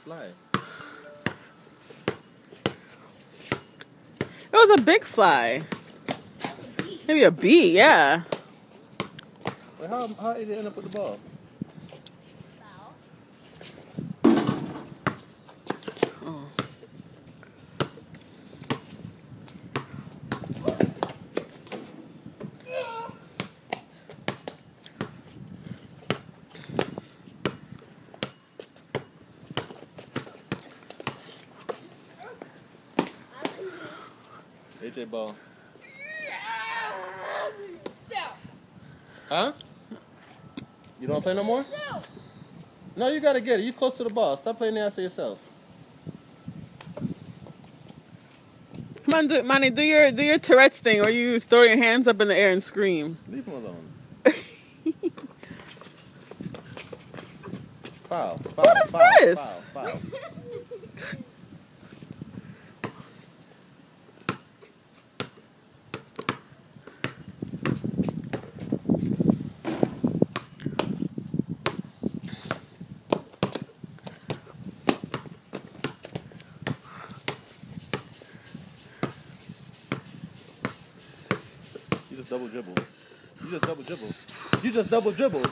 Fly. It was a big fly. Maybe a bee, yeah. Wait, how did it end up with the ball? Oh. AJ ball. Huh? You don't play no more? No, you gotta get it. You close to the ball. Stop playing the answer yourself. Come on, Manny, do your Tourette's thing, or you throw your hands up in the air and scream. Leave him alone. Foul. What is this? Foul. You just double dribble. You just double dribble.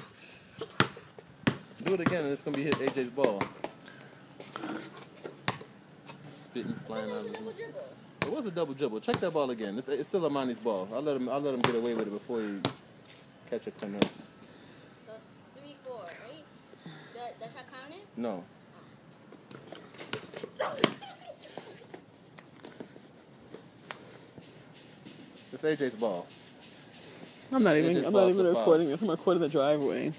Do it again and it's going to be hit AJ's ball. Spitting, flying out of his mouth. It was a double dribble. Check that ball again. It's still Amani's ball. I'll let him get away with it before he catch a connects. So it's 3-4, right? Does that count it? No. It's AJ's ball. I'm not even recording this. I'm recording the driveway.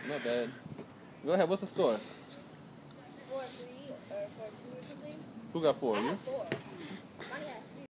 Not bad. Go ahead. What's the score? 4-3 or 4-2 or something. Who got 4? I You? have 4.